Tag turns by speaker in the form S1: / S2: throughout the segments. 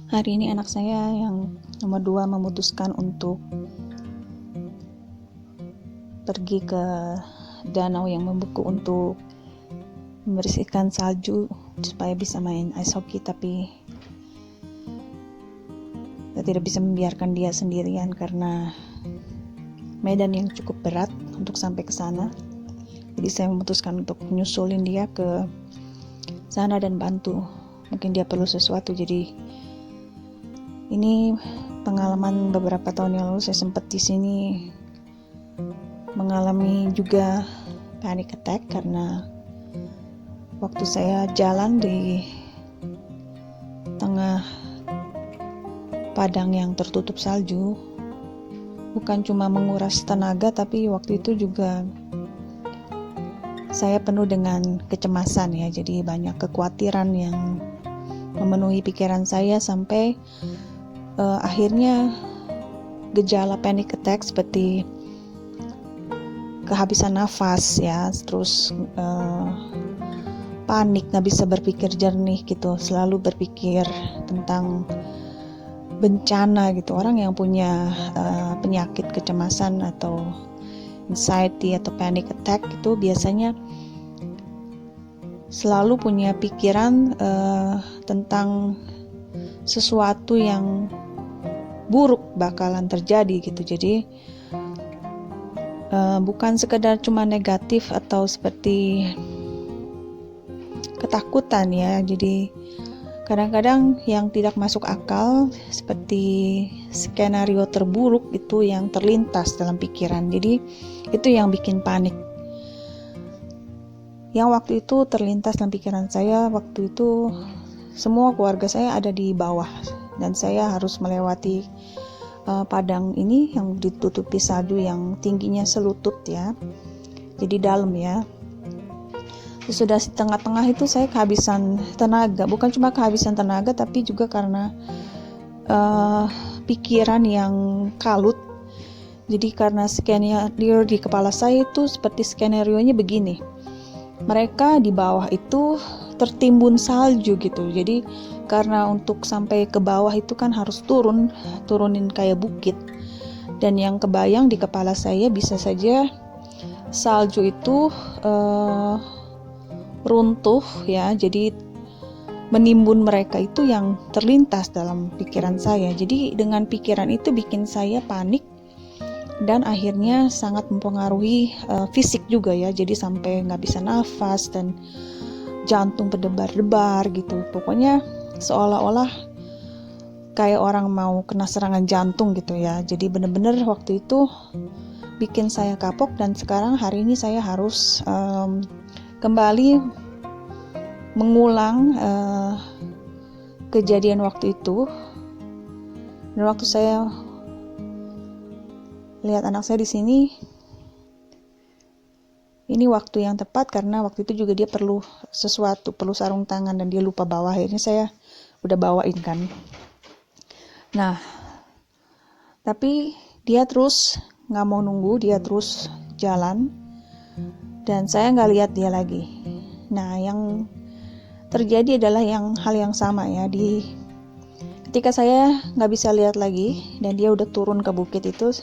S1: Hari ini anak saya yang nomor 2 memutuskan untuk pergi ke danau yang membeku untuk membersihkan salju supaya bisa main ice hockey, tapi saya tidak bisa membiarkan dia sendirian karena medan yang cukup berat untuk sampai ke sana. Jadi saya memutuskan untuk menyusulin dia ke sana dan bantu. Mungkin dia perlu sesuatu, jadi ini pengalaman beberapa tahun yang lalu. Saya sempat di sini mengalami juga panic attack karena waktu saya jalan di tengah padang yang tertutup salju, bukan cuma menguras tenaga, tapi waktu itu juga saya penuh dengan kecemasan ya. Jadi banyak kekhawatiran yang memenuhi pikiran saya sampai akhirnya gejala panic attack seperti kehabisan nafas ya, terus panik, nggak bisa berpikir jernih gitu, selalu berpikir tentang bencana gitu. Orang yang punya penyakit kecemasan atau anxiety atau panic attack itu biasanya selalu punya pikiran tentang sesuatu yang buruk bakalan terjadi gitu. Jadi bukan sekedar cuma negatif atau seperti ketakutan ya. Jadi kadang-kadang yang tidak masuk akal seperti skenario terburuk itu yang terlintas dalam pikiran. Jadi itu yang bikin panik. Yang waktu itu terlintas dalam pikiran saya, waktu itu semua keluarga saya ada di bawah dan saya harus melewati padang ini yang ditutupi salju yang tingginya selutut ya, jadi dalam ya. Sudah di tengah-tengah itu saya kehabisan tenaga, bukan cuma kehabisan tenaga tapi juga karena pikiran yang kalut. Jadi karena skenario di kepala saya itu seperti skenario-nya begini, mereka di bawah itu tertimbun salju gitu. Jadi karena untuk sampai ke bawah itu kan harus turunin kayak bukit, dan yang kebayang di kepala saya bisa saja salju itu runtuh ya, jadi menimbun mereka. Itu yang terlintas dalam pikiran saya. Jadi dengan pikiran itu bikin saya panik dan akhirnya sangat mempengaruhi fisik juga ya. Jadi sampai nggak bisa nafas dan jantung berdebar-debar gitu. Pokoknya seolah-olah kayak orang mau kena serangan jantung gitu ya. Jadi benar-benar waktu itu bikin saya kapok, dan sekarang hari ini saya harus kembali mengulang kejadian waktu itu. Dan waktu saya lihat anak saya di sini, ini waktu yang tepat karena waktu itu juga dia perlu sesuatu, perlu sarung tangan dan dia lupa bawa. Akhirnya saya udah bawain kan. Nah, tapi dia terus nggak mau nunggu, dia terus jalan dan saya nggak lihat dia lagi. Nah, yang terjadi adalah hal yang sama ya. Ketika saya nggak bisa lihat lagi dan dia udah turun ke bukit itu,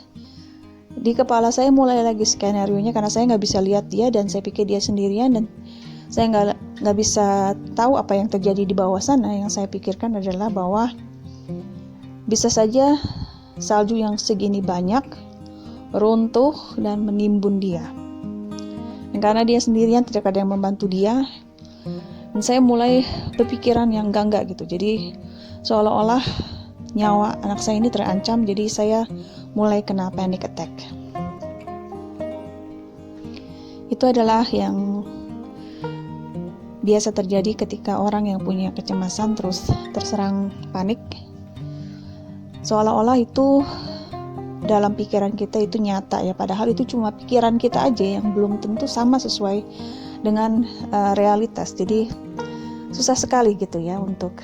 S1: di kepala saya mulai lagi skenario-nya karena saya nggak bisa lihat dia dan saya pikir dia sendirian dan saya nggak bisa tahu apa yang terjadi di bawah sana. Yang saya pikirkan adalah bahwa bisa saja salju yang segini banyak runtuh dan menimbun dia. Dan karena dia sendirian, tidak ada yang membantu dia, dan saya mulai berpikiran yang enggak gitu. Jadi seolah-olah nyawa anak saya ini terancam. Jadi saya mulai kena panic attack. Itu adalah yang biasa terjadi ketika orang yang punya kecemasan terus terserang panik. Seolah-olah itu dalam pikiran kita itu nyata ya, padahal itu cuma pikiran kita aja yang belum tentu sama sesuai dengan realitas. Jadi susah sekali gitu ya untuk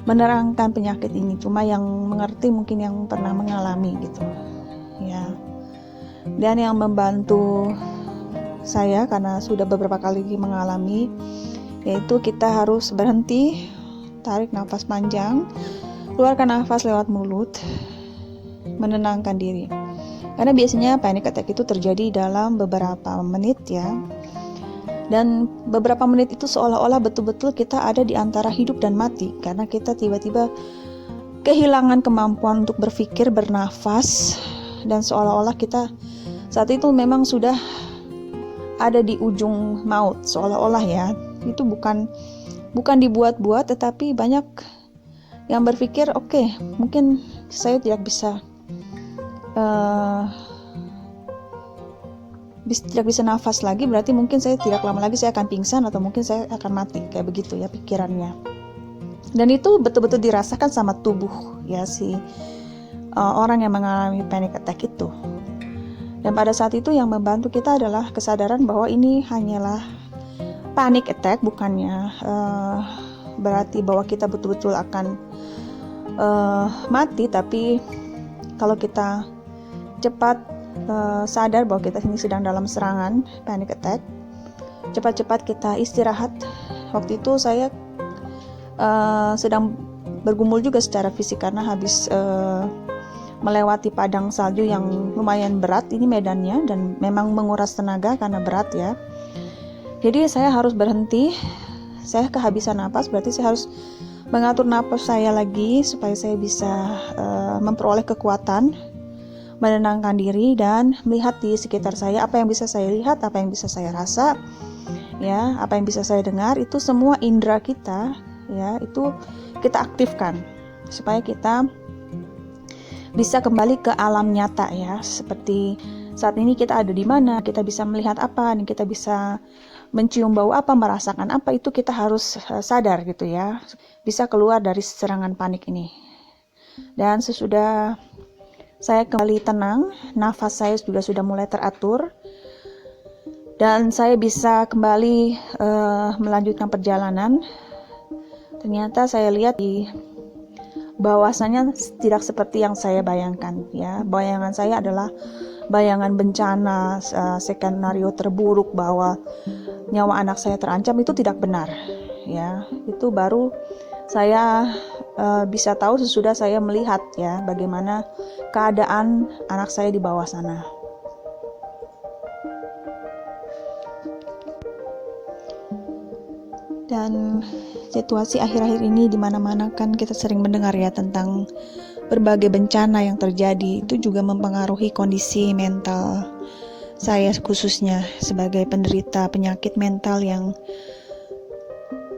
S1: menerangkan penyakit ini. Cuma yang mengerti mungkin yang pernah mengalami gitu ya. Dan yang membantu saya karena sudah beberapa kali mengalami, yaitu kita harus berhenti tarik nafas panjang, keluarkan nafas lewat mulut, menenangkan diri. Karena biasanya panic attack itu terjadi dalam beberapa menit ya. Dan beberapa menit itu seolah-olah betul-betul kita ada di antara hidup dan mati, karena kita tiba-tiba kehilangan kemampuan untuk berpikir, bernafas, dan seolah-olah kita saat itu memang sudah ada di ujung maut, seolah-olah ya. Itu bukan dibuat-buat, tetapi banyak yang berpikir, oke, mungkin saya tidak bisa nafas lagi, berarti mungkin saya tidak lama lagi saya akan pingsan atau mungkin saya akan mati, kayak begitu ya pikirannya. Dan itu betul-betul dirasakan sama tubuh ya si orang yang mengalami panic attack itu. Dan pada saat itu yang membantu kita adalah kesadaran bahwa ini hanyalah panic attack, bukannya berarti bahwa kita betul-betul akan mati. Tapi kalau kita cepat sadar bahwa kita ini sedang dalam serangan panic attack, cepat-cepat kita istirahat. Waktu itu saya sedang bergumul juga secara fisik karena habis melewati padang salju yang lumayan berat ini medannya, dan memang menguras tenaga karena berat ya. Jadi saya harus berhenti, saya kehabisan napas, berarti saya harus mengatur napas saya lagi supaya saya bisa memperoleh kekuatan, menenangkan diri dan melihat di sekitar saya apa yang bisa saya lihat, apa yang bisa saya rasa, ya, apa yang bisa saya dengar. Itu semua indera kita, ya, itu kita aktifkan supaya kita bisa kembali ke alam nyata ya. Seperti saat ini kita ada di mana, kita bisa melihat apa, dan kita bisa mencium bau apa, merasakan apa, itu kita harus sadar gitu ya, bisa keluar dari serangan panik ini. Dan sesudah saya kembali tenang, nafas saya juga sudah mulai teratur, dan saya bisa kembali melanjutkan perjalanan. Ternyata saya lihat di bahwasanya tidak seperti yang saya bayangkan ya. Bayangan saya adalah bayangan bencana, skenario terburuk bahwa nyawa anak saya terancam. Itu tidak benar ya. Itu baru saya bisa tahu sesudah saya melihat ya bagaimana keadaan anak saya di bawah sana. Dan situasi akhir-akhir ini di mana-mana kan kita sering mendengar ya tentang berbagai bencana yang terjadi. Itu juga mempengaruhi kondisi mental saya, khususnya sebagai penderita penyakit mental yang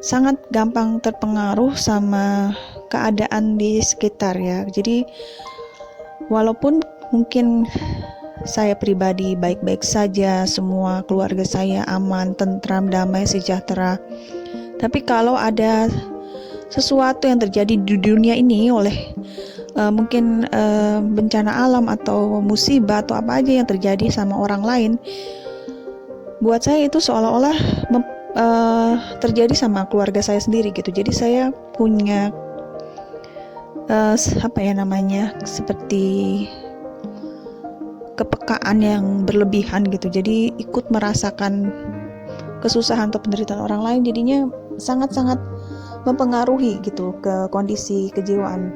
S1: sangat gampang terpengaruh sama keadaan di sekitar ya. Jadi walaupun mungkin saya pribadi baik-baik saja, semua keluarga saya aman, tentram, damai, sejahtera, tapi kalau ada sesuatu yang terjadi di dunia ini oleh mungkin bencana alam atau musibah atau apa aja yang terjadi sama orang lain, buat saya itu seolah-olah terjadi sama keluarga saya sendiri gitu. Jadi saya punya seperti kepekaan yang berlebihan gitu. Jadi ikut merasakan kesusahan atau penderitaan orang lain, jadinya sangat-sangat mempengaruhi gitu ke kondisi kejiwaan.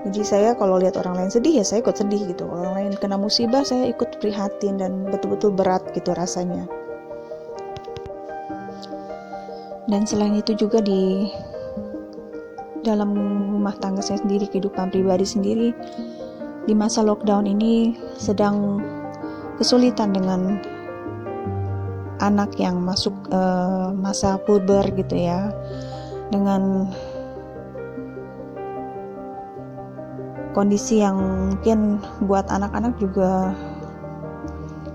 S1: Jadi saya kalau lihat orang lain sedih ya saya ikut sedih gitu. Orang lain kena musibah saya ikut prihatin dan betul-betul berat gitu rasanya. Dan selain itu juga di dalam rumah tangga saya sendiri, kehidupan pribadi sendiri, di masa lockdown ini sedang kesulitan dengan anak yang masuk masa puber gitu ya, dengan kondisi yang mungkin buat anak-anak juga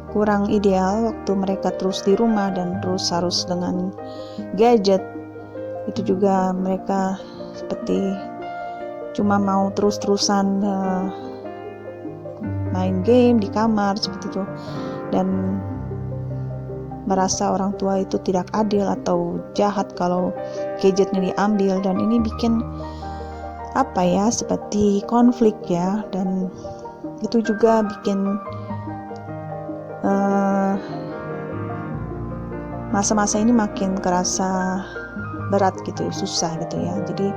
S1: kurang ideal waktu mereka terus di rumah dan terus harus dengan gadget. Itu juga mereka seperti cuma mau terus-terusan main game di kamar seperti itu, dan merasa orang tua itu tidak adil atau jahat kalau gadgetnya diambil. Dan ini bikin seperti konflik ya, dan itu juga bikin masa-masa ini makin kerasa berat gitu, susah gitu ya. Jadi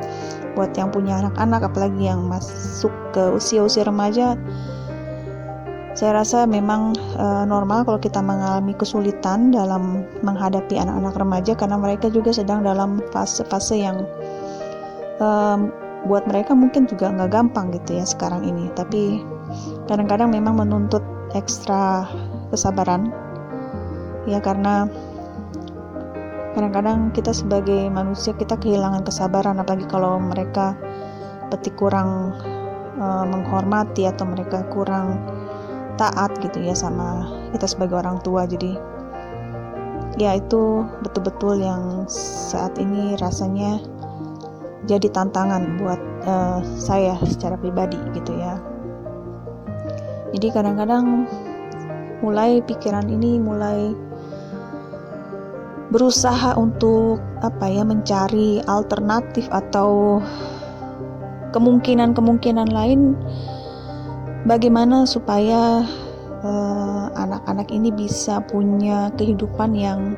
S1: buat yang punya anak-anak, apalagi yang masuk ke usia-usia remaja, saya rasa memang normal kalau kita mengalami kesulitan dalam menghadapi anak-anak remaja, karena mereka juga sedang dalam fase-fase yang buat mereka mungkin juga nggak gampang gitu ya sekarang ini. Tapi kadang-kadang memang menuntut ekstra kesabaran ya, karena kadang-kadang kita sebagai manusia kita kehilangan kesabaran, apalagi kalau mereka seperti kurang menghormati atau mereka kurang taat gitu ya sama kita sebagai orang tua. Jadi ya itu betul-betul yang saat ini rasanya jadi tantangan buat saya secara pribadi gitu ya. Jadi kadang-kadang pikiran ini mulai berusaha untuk mencari alternatif atau kemungkinan-kemungkinan lain bagaimana supaya anak-anak ini bisa punya kehidupan yang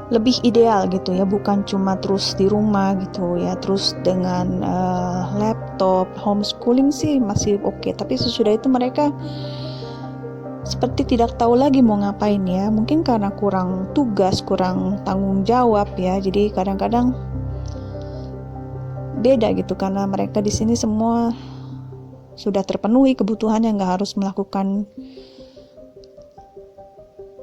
S1: lebih ideal gitu ya, bukan cuma terus di rumah gitu ya, terus dengan laptop. Homeschooling sih masih oke, tapi sesudah itu mereka seperti tidak tahu lagi mau ngapain ya, mungkin karena kurang tugas, kurang tanggung jawab ya. Jadi kadang-kadang beda gitu, karena mereka di sini semua sudah terpenuhi kebutuhannya, nggak harus melakukan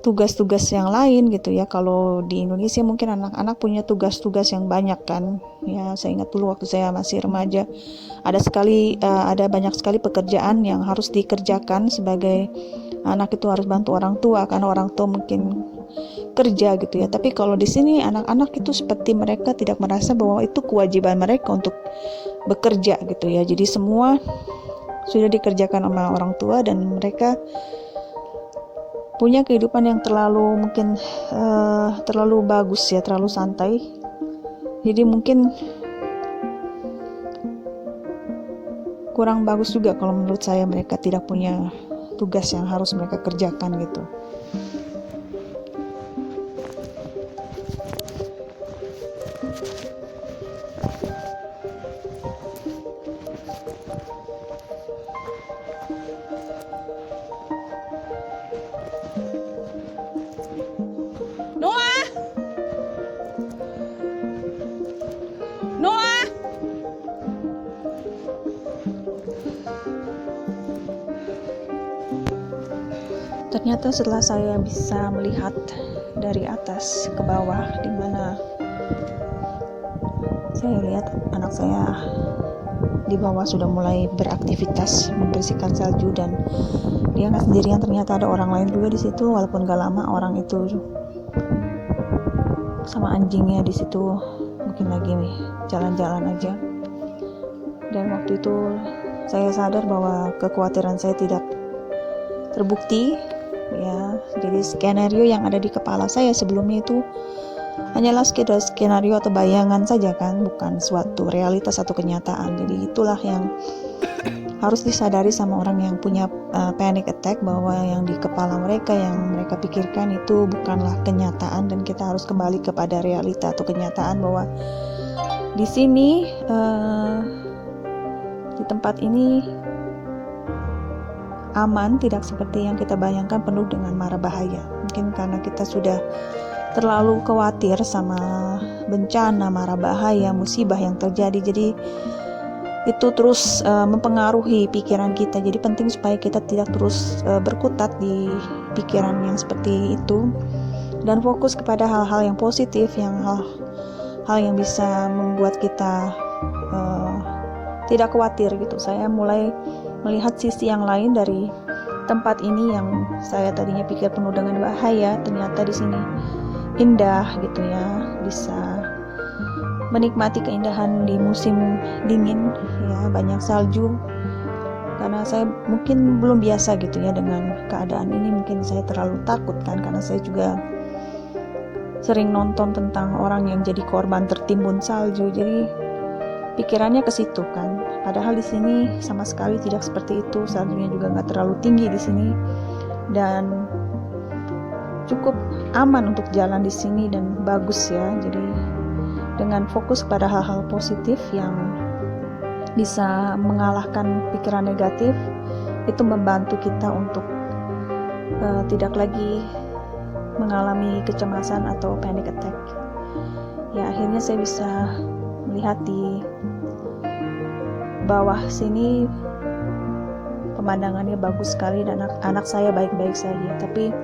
S1: tugas-tugas yang lain gitu ya. Kalau di Indonesia mungkin anak-anak punya tugas-tugas yang banyak kan ya. Saya ingat dulu waktu saya masih remaja, ada banyak sekali pekerjaan yang harus dikerjakan. Sebagai anak itu harus bantu orang tua karena orang tua mungkin kerja gitu ya. Tapi kalau di sini anak-anak itu seperti mereka tidak merasa bahwa itu kewajiban mereka untuk bekerja gitu ya. Jadi semua sudah dikerjakan sama orang tua dan mereka punya kehidupan yang terlalu bagus ya, terlalu santai. Jadi mungkin kurang bagus juga kalau menurut saya mereka tidak punya tugas yang harus mereka kerjakan gitu. Noah. Ternyata setelah saya bisa melihat dari atas ke bawah, di mana saya lihat anak saya di bawah sudah mulai beraktivitas membersihkan salju, dan dia nggak sendirian, ternyata ada orang lain juga di situ. Walaupun gak lama orang itu sama anjingnya di situ mungkin lagi jalan-jalan aja. Dan waktu itu saya sadar bahwa kekhawatiran saya tidak terbukti ya. Jadi skenario yang ada di kepala saya sebelumnya itu hanyalah sekedar skenario atau bayangan saja kan, bukan suatu realitas atau kenyataan. Jadi itulah yang harus disadari sama orang yang punya panic attack, bahwa yang di kepala mereka, yang mereka pikirkan itu bukanlah kenyataan, dan kita harus kembali kepada realita atau kenyataan bahwa di sini di tempat ini aman, tidak seperti yang kita bayangkan penuh dengan mara bahaya. Mungkin karena kita sudah terlalu khawatir sama bencana, mara bahaya, musibah yang terjadi, jadi itu terus mempengaruhi pikiran kita. Jadi penting supaya kita tidak terus berkutat di pikiran yang seperti itu, dan fokus kepada hal-hal yang positif, hal yang bisa membuat kita tidak khawatir gitu. Saya mulai melihat sisi yang lain dari tempat ini yang saya tadinya pikir penuh dengan bahaya. Ternyata di sini indah gitu ya, bisa menikmati keindahan di musim dingin ya, banyak salju. Karena saya mungkin belum biasa gitu ya dengan keadaan ini, mungkin saya terlalu takut kan, karena saya juga sering nonton tentang orang yang jadi korban tertimbun salju, jadi pikirannya ke situ kan. Padahal di sini sama sekali tidak seperti itu, saljunya juga nggak terlalu tinggi di sini, dan cukup aman untuk jalan di sini dan bagus ya. Jadi dengan fokus pada hal-hal positif yang bisa mengalahkan pikiran negatif, itu membantu kita untuk tidak lagi mengalami kecemasan atau panic attack. Ya, akhirnya saya bisa melihat di bawah sini pemandangannya bagus sekali dan anak saya baik-baik saja. Tapi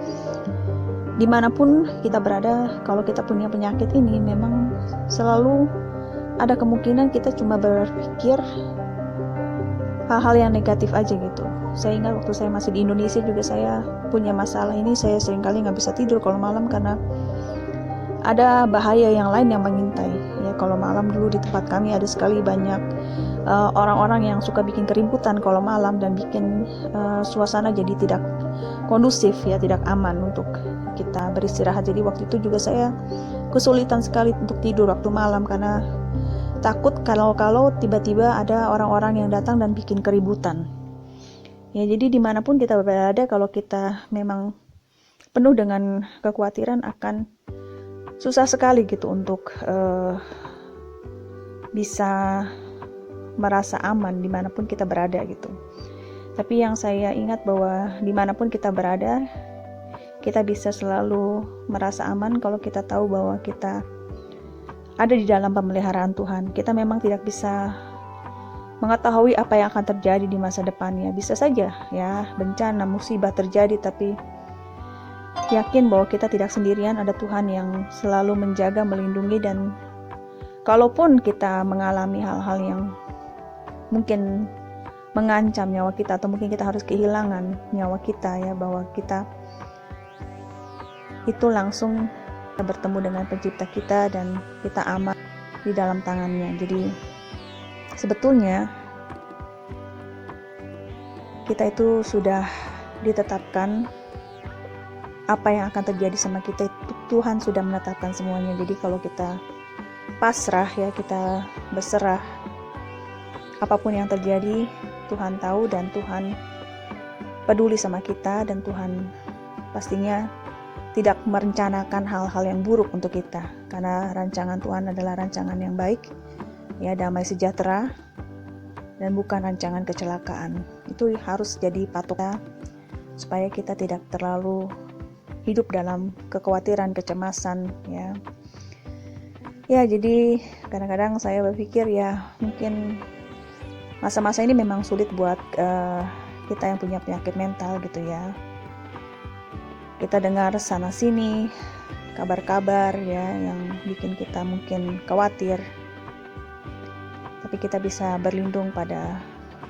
S1: dimanapun kita berada, kalau kita punya penyakit ini, memang selalu ada kemungkinan kita cuma berpikir hal-hal yang negatif aja gitu. Saya ingat waktu saya masih di Indonesia juga saya punya masalah ini, saya seringkali nggak bisa tidur kalau malam karena ada bahaya yang lain yang mengintai. Ya, kalau malam dulu di tempat kami ada sekali banyak orang-orang yang suka bikin keributan kalau malam dan bikin suasana jadi tidak kondusif, ya, tidak aman untuk kita beristirahat. Jadi waktu itu juga saya kesulitan sekali untuk tidur waktu malam karena takut kalau tiba-tiba ada orang-orang yang datang dan bikin keributan. Ya, jadi dimanapun kita berada, kalau kita memang penuh dengan kekhawatiran, akan susah sekali gitu untuk bisa merasa aman dimanapun kita berada gitu. Tapi yang saya ingat bahwa dimanapun kita berada, kita bisa selalu merasa aman kalau kita tahu bahwa kita ada di dalam pemeliharaan Tuhan. Kita memang tidak bisa mengetahui apa yang akan terjadi di masa depannya. Bisa saja ya bencana, musibah terjadi, tapi yakin bahwa kita tidak sendirian, ada Tuhan yang selalu menjaga, melindungi, dan kalaupun kita mengalami hal-hal yang mungkin mengancam nyawa kita atau mungkin kita harus kehilangan nyawa kita, ya, bahwa kita itu langsung bertemu dengan pencipta kita dan kita aman di dalam tangannya. Jadi sebetulnya kita itu sudah ditetapkan apa yang akan terjadi sama kita, itu Tuhan sudah menetapkan semuanya. Jadi kalau kita pasrah, ya, kita berserah, apapun yang terjadi Tuhan tahu dan Tuhan peduli sama kita, dan Tuhan pastinya tidak merencanakan hal-hal yang buruk untuk kita, karena rancangan Tuhan adalah rancangan yang baik, ya, damai sejahtera, dan bukan rancangan kecelakaan. Itu harus jadi patokan supaya kita tidak terlalu hidup dalam kekhawatiran, kecemasan, ya. Ya, jadi kadang-kadang saya berpikir, ya, mungkin masa-masa ini memang sulit buat kita yang punya penyakit mental gitu, ya. Kita dengar sana sini kabar-kabar, ya, yang bikin kita mungkin khawatir. Tapi kita bisa berlindung pada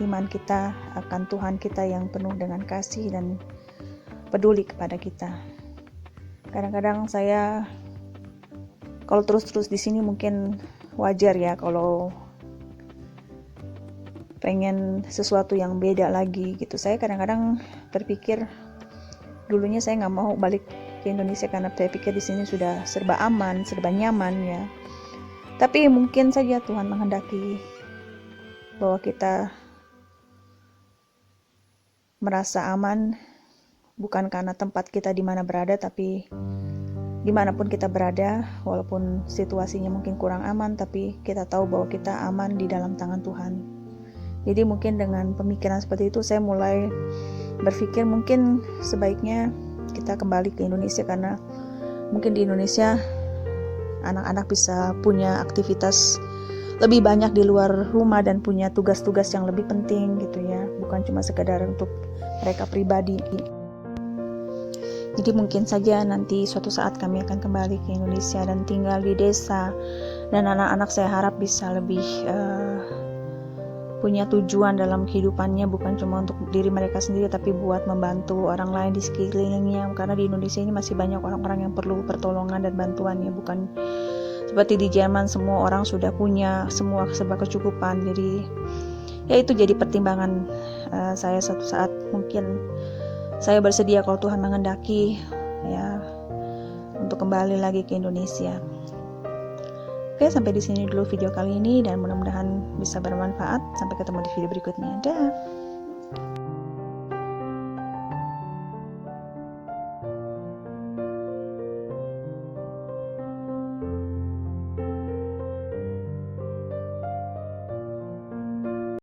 S1: iman kita akan Tuhan kita yang penuh dengan kasih dan peduli kepada kita. Kadang-kadang saya kalau terus-terus di sini mungkin wajar, ya, kalau pengen sesuatu yang beda lagi gitu. Saya kadang-kadang berpikir, dulunya saya nggak mau balik ke Indonesia karena saya pikir di sini sudah serba aman, serba nyaman, ya. Tapi mungkin saja Tuhan menghendaki bahwa kita merasa aman bukan karena tempat kita di mana berada, tapi dimanapun kita berada, walaupun situasinya mungkin kurang aman, tapi kita tahu bahwa kita aman di dalam tangan Tuhan. Jadi mungkin dengan pemikiran seperti itu saya mulai berpikir mungkin sebaiknya kita kembali ke Indonesia, karena mungkin di Indonesia anak-anak bisa punya aktivitas lebih banyak di luar rumah dan punya tugas-tugas yang lebih penting gitu, ya, bukan cuma sekedar untuk mereka pribadi. Jadi mungkin saja nanti suatu saat kami akan kembali ke Indonesia dan tinggal di desa, dan anak-anak saya harap bisa lebih punya tujuan dalam kehidupannya, bukan cuma untuk diri mereka sendiri tapi buat membantu orang lain di sekelilingnya, karena di Indonesia ini masih banyak orang-orang yang perlu pertolongan dan bantuannya, bukan seperti di Jerman semua orang sudah punya semua serba kecukupan. Jadi ya itu jadi pertimbangan saya suatu saat mungkin saya bersedia kalau Tuhan menghendaki, ya, untuk kembali lagi ke Indonesia. Oke, sampai di sini dulu video kali ini dan mudah-mudahan bisa bermanfaat. Sampai ketemu di video berikutnya. Dah.